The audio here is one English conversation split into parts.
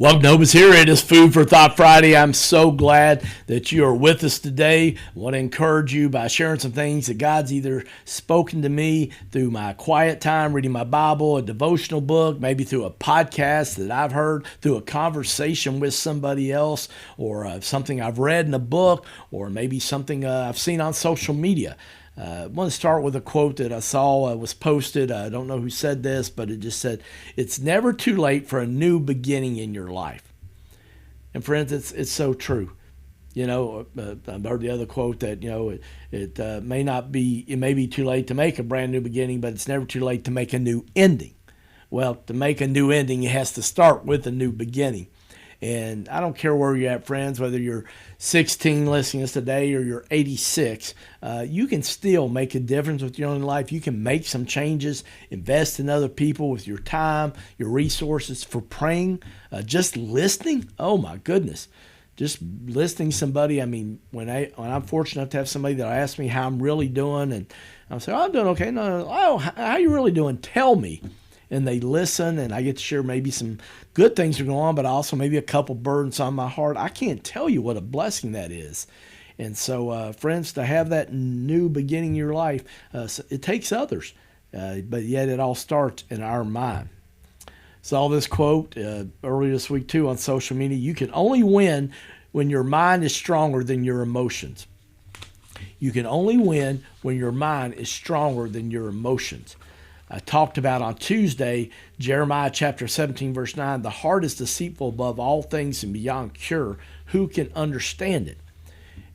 Welcome to Hope is Here. It is Food for Thought Friday. I'm so glad that you are with us today. I want to encourage you by sharing some things that God's either spoken to me through my quiet time, reading my Bible, a devotional book, maybe through a podcast that I've heard, through a conversation with somebody else, or something I've read in a book, or maybe something I've seen on social media. I want to start with a quote that I saw was posted. I don't know who said this, but it just said, "It's never too late for a new beginning in your life." And friends, it's so true. I've heard the other quote that, it may be too late to make a brand new beginning, but it's never too late to make a new ending. Well, to make a new ending, it has to start with a new beginning. And I don't care where you're at, friends, whether you're 16 listening to us today or you're 86, you can still make a difference with your own life. You can make some changes, invest in other people with your time, your resources for praying, just listening. Oh my goodness. Just listening to somebody. I mean, when I'm fortunate enough to have somebody that asks me how I'm really doing, and I'll say, "Oh, I'm doing okay." No, "Oh, how you really doing? Tell me." And they listen, and I get to share maybe some good things are going on, but also maybe a couple burdens on my heart. I can't tell you what a blessing that is. And so, friends, to have that new beginning in your life, it takes others, but yet it all starts in our mind. Saw this quote earlier this week, too, on social media. "You can only win when your mind is stronger than your emotions." You can only win when your mind is stronger than your emotions. I talked about on Tuesday, Jeremiah chapter 17, verse 9, "The heart is deceitful above all things and beyond cure. Who can understand it?"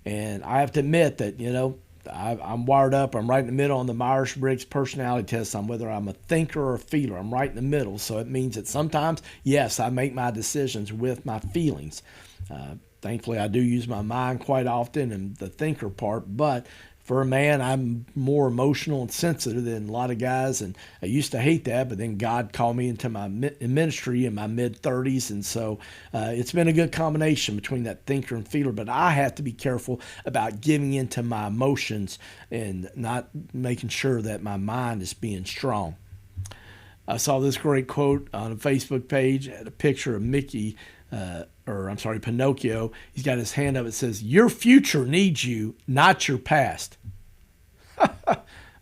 And I have to admit that, I'm wired up. I'm right in the middle on the Myers-Briggs personality test on whether I'm a thinker or a feeler. I'm right in the middle. So it means that sometimes, yes, I make my decisions with my feelings. Thankfully, I do use my mind quite often and the thinker part, but for a man, I'm more emotional and sensitive than a lot of guys, and I used to hate that, but then God called me into my ministry in my mid-30s, and so it's been a good combination between that thinker and feeler, but I have to be careful about giving into my emotions and not making sure that my mind is being strong. I saw this great quote on a Facebook page, a picture of Pinocchio. He's got his hand up. It says, "Your future needs you, not your past."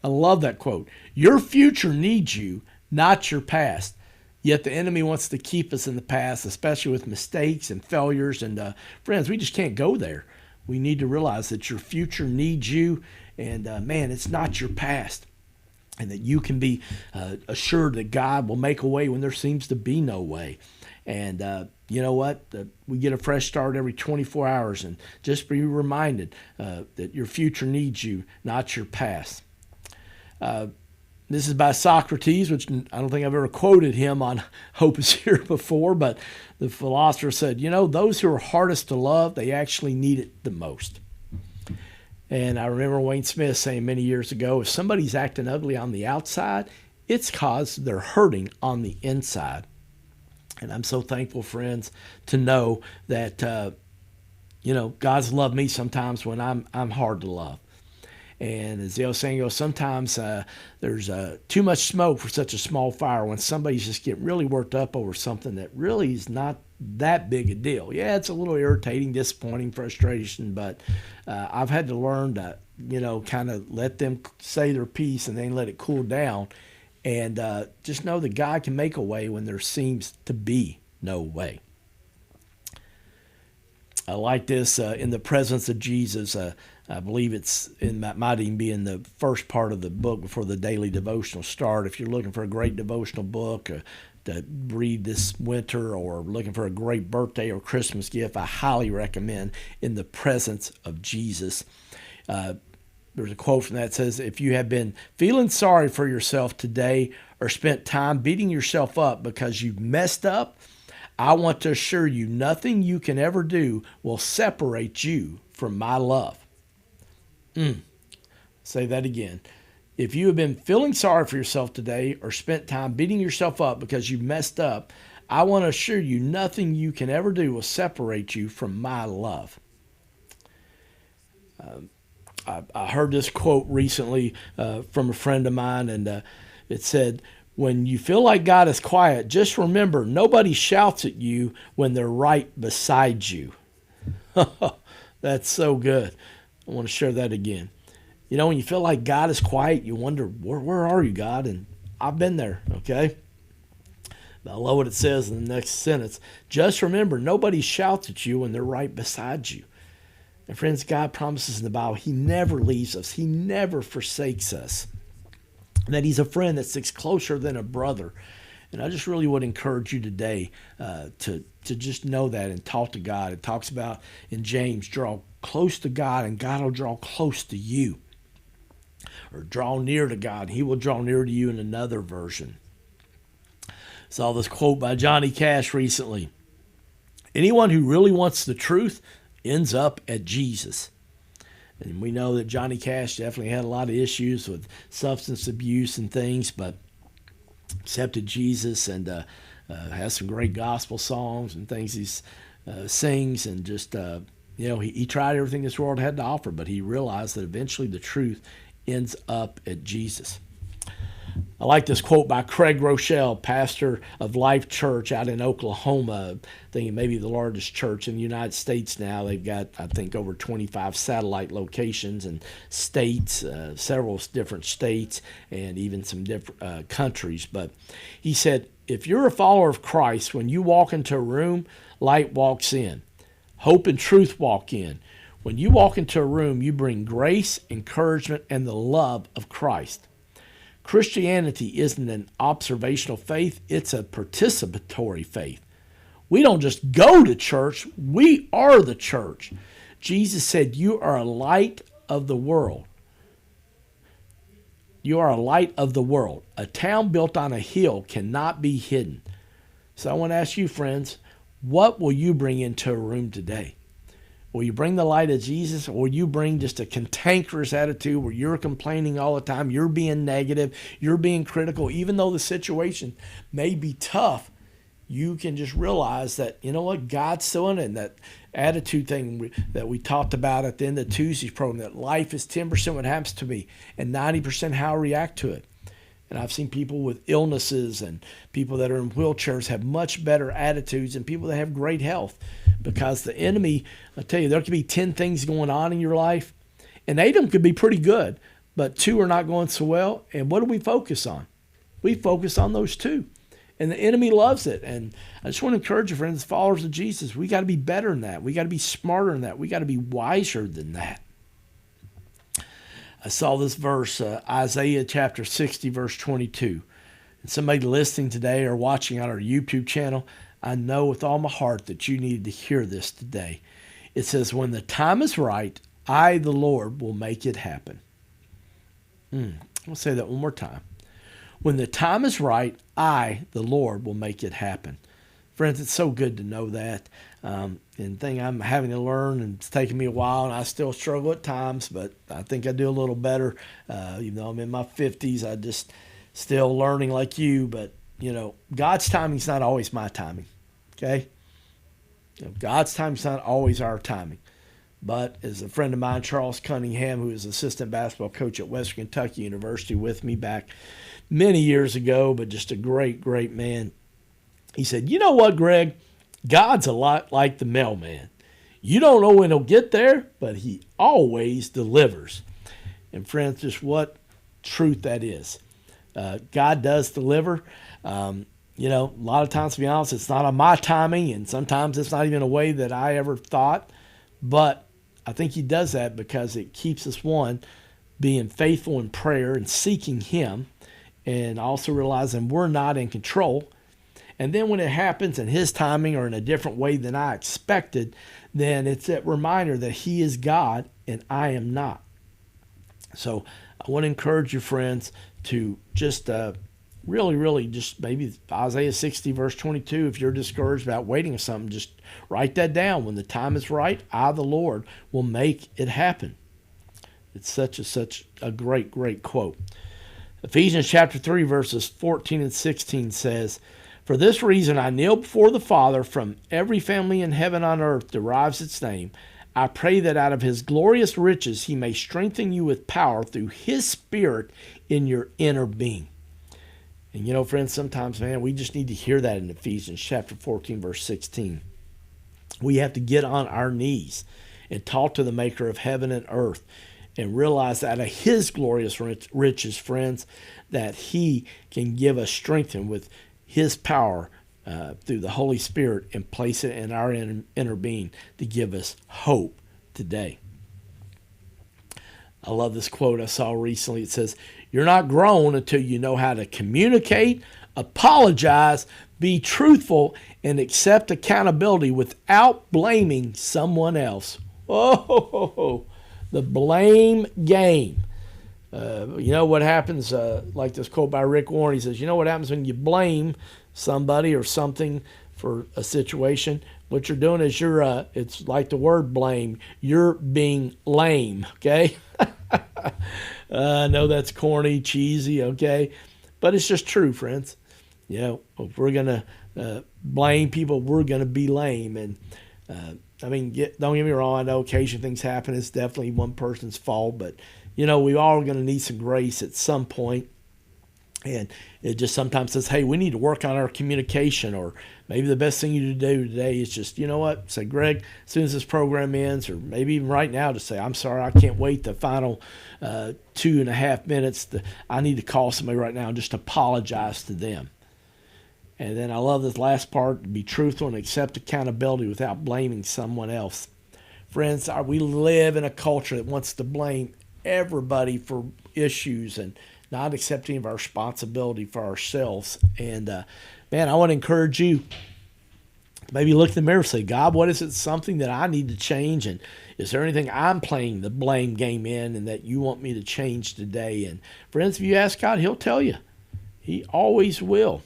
I love that quote. Your future needs you, not your past. Yet the enemy wants to keep us in the past, especially with mistakes and failures. And friends, we just can't go there. We need to realize that your future needs you, and it's not your past. And that you can be assured that God will make a way when there seems to be no way. And you know what? We get a fresh start every 24 hours. And just be reminded that your future needs you, not your past. This is by Socrates, which I don't think I've ever quoted him on Hope is Here before. But the philosopher said, those who are hardest to love, they actually need it the most. And I remember Wayne Smith saying many years ago, if somebody's acting ugly on the outside, it's because they're hurting on the inside. And I'm so thankful, friends, to know that, God's loved me sometimes when I'm hard to love. And as the old saying goes, sometimes there's too much smoke for such a small fire when somebody's just getting really worked up over something that really is not that big a deal. Yeah, it's a little irritating, disappointing, frustration, but I've had to learn to, kind of let them say their piece and then let it cool down. And just know that God can make a way when there seems to be no way. I like this in the presence of Jesus. I believe might even be in the first part of the book before the daily devotional start. If you're looking for a great devotional book to read this winter or looking for a great birthday or Christmas gift, I highly recommend In the Presence of Jesus. There's a quote from that says, "If you have been feeling sorry for yourself today or spent time beating yourself up because you've messed up, I want to assure you nothing you can ever do will separate you from my love." Say that again. If you have been feeling sorry for yourself today or spent time beating yourself up because you messed up, I want to assure you nothing you can ever do will separate you from my love. I heard this quote recently from a friend of mine, and it said, When you feel like God is quiet, just remember nobody shouts at you when they're right beside you. That's so good. I want to share that again. You know, when you feel like God is quiet, you wonder, where are you, God? And I've been there, okay? But I love what it says in the next sentence. Just remember, nobody shouts at you when they're right beside you. And friends, God promises in the Bible, He never leaves us. He never forsakes us. That He's a friend that sticks closer than a brother. And I just really would encourage you today to just know that and talk to God. It talks about in James, draw close to God and God will draw close to you. Or draw near to God, He will draw near to you in another version. Saw this quote by Johnny Cash recently. Anyone who really wants the truth ends up at Jesus. And we know that Johnny Cash definitely had a lot of issues with substance abuse and things, but accepted Jesus and has some great gospel songs and things he sings. And just, he tried everything this world had to offer, but he realized that eventually the truth ends up at Jesus. I like this quote by Craig Rochelle, pastor of Life Church out in Oklahoma. I think it may be the largest church in the United States now. They've got, I think, over 25 satellite locations and states, several different states, and even some different countries. But he said, if you're a follower of Christ, when you walk into a room, light walks in. Hope and truth walk in. When you walk into a room, you bring grace, encouragement, and the love of Christ. Christianity isn't an observational faith, it's a participatory faith. We don't just go to church, we are the church. Jesus said, you are a light of the world. You are a light of the world. A town built on a hill cannot be hidden. So I want to ask you, friends, what will you bring into a room today? Will you bring the light of Jesus, or will you bring just a cantankerous attitude where you're complaining all the time, you're being negative, you're being critical, even though the situation may be tough? You can just realize that, you know what, God's still in it. And that attitude thing that we talked about at the end of Tuesday's program, that life is 10% what happens to me and 90% how I react to it. And I've seen people with illnesses and people that are in wheelchairs have much better attitudes than people that have great health. Because the enemy, I tell you, there could be 10 things going on in your life, and 8 of them could be pretty good, but 2 are not going so well. And what do we focus on? We focus on those 2. And the enemy loves it. And I just want to encourage you, friends, followers of Jesus, we got to be better than that. We got to be smarter than that. We got to be wiser than that. I saw this verse, Isaiah chapter 60, verse 22. And somebody listening today or watching on our YouTube channel, I know with all my heart that you needed to hear this today. It says, when the time is right, I, the Lord, will make it happen. I'll say that one more time. When the time is right, I, the Lord, will make it happen. Friends, it's so good to know that. And thing I'm having to learn, and it's taken me a while, and I still struggle at times, but I think I do a little better. Even though I'm in my 50s, I just still learning like you. But, God's timing's not always my timing, okay? God's timing's not always our timing. But as a friend of mine, Charles Cunningham, who is assistant basketball coach at Western Kentucky University with me back many years ago, but just a great, great man, he said, you know what, Greg? God's a lot like the mailman. You don't know when he'll get there, but he always delivers. And friends, just what truth that is. God does deliver. A lot of times, to be honest, it's not on my timing, and sometimes it's not even a way that I ever thought. But I think he does that because it keeps us, one, being faithful in prayer and seeking him, and also realizing we're not in control. And then when it happens in his timing or in a different way than I expected, then it's that reminder that he is God and I am not. So I want to encourage you, friends, to just really just maybe Isaiah 60 verse 22, if you're discouraged about waiting or something, just write that down. When the time is right, I, the Lord, will make it happen. It's such a great quote. Ephesians chapter 3 verses 14 and 16 says, for this reason I kneel before the Father, from every family in heaven on earth derives its name. I pray that out of his glorious riches he may strengthen you with power through his Spirit in your inner being. And friends, sometimes, man, we just need to hear that in Ephesians chapter 14, verse 16. We have to get on our knees and talk to the maker of heaven and earth and realize that out of his glorious riches, friends, that he can give us strength and with his power through the Holy Spirit and place it in our inner being to give us hope today. I love this quote I saw recently. It says, "You're not grown until you know how to communicate, apologize, be truthful, and accept accountability without blaming someone else." Oh, the blame game. What happens, like this quote by Rick Warren, he says, what happens when you blame somebody or something for a situation? What you're doing is it's like the word blame, you're being lame, okay? I know that's corny, cheesy, okay? But it's just true, friends. If we're going to blame people, we're going to be lame. And don't get me wrong, I know occasionally things happen. It's definitely one person's fault, but we all are going to need some grace at some point. And it just sometimes says, hey, we need to work on our communication, or maybe the best thing you do today is just, say, Greg, as soon as this program ends, or maybe even right now, to say, I'm sorry, I can't wait the final 2.5 minutes. I need to call somebody right now and just apologize to them. And then I love this last part, to be truthful and accept accountability without blaming someone else. Friends, we live in a culture that wants to blame everybody for issues and not accepting of our responsibility for ourselves. And man, I want to encourage you to maybe look in the mirror and say, God, what is it, something that I need to change? And is there anything I'm playing the blame game in and that you want me to change today? And friends, if you ask God, he'll tell you. He always will.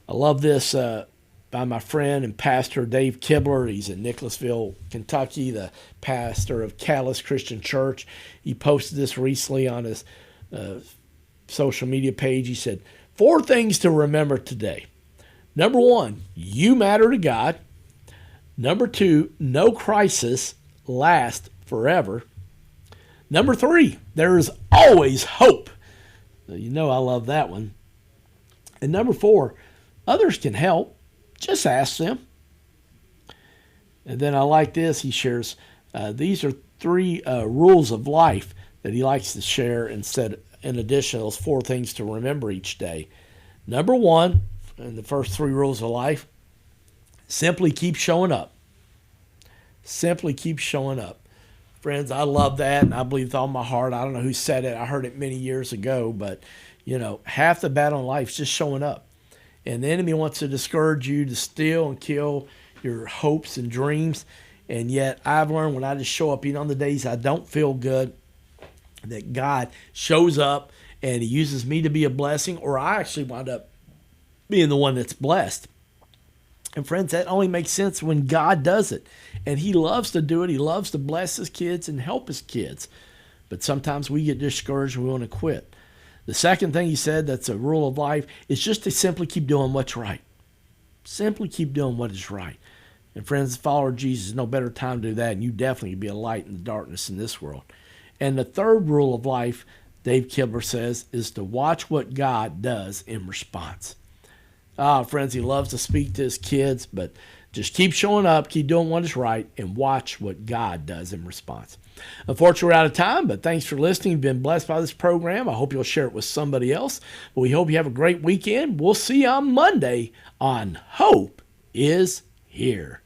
I love this by my friend and pastor Dave Kibler. He's in Nicholasville, Kentucky, the pastor of Catalyst Christian Church. He posted this recently on his social media page. He said, 4 things to remember today. Number 1, you matter to God. Number 2, no crisis lasts forever. Number 3, there is always hope. I love that one. And number 4, others can help. Just ask them. And then I like this. He shares, these are 3 rules of life that he likes to share in addition to those 4 things to remember each day. Number 1, in the first 3 rules of life, simply keep showing up. Simply keep showing up. Friends, I love that, and I believe with all my heart. I don't know who said it. I heard it many years ago, but, half the battle in life is just showing up. And the enemy wants to discourage you, to steal and kill your hopes and dreams. And yet I've learned when I just show up, on the days I don't feel good, that God shows up and he uses me to be a blessing, or I actually wind up being the one that's blessed. And friends, that only makes sense when God does it. And he loves to do it. He loves to bless his kids and help his kids. But sometimes we get discouraged and we want to quit. The second thing he said, that's a rule of life, is just to simply keep doing what's right. Simply keep doing what is right. And friends, as a follower of Jesus, no better time to do that. And you definitely be a light in the darkness in this world. And the third rule of life, Dave Kibler says, is to watch what God does in response. Friends, he loves to speak to his kids, but just keep showing up, keep doing what is right, and watch what God does in response. Unfortunately, we're out of time, but thanks for listening. You've been blessed by this program. I hope you'll share it with somebody else. But we hope you have a great weekend. We'll see you on Monday on Hope is Here.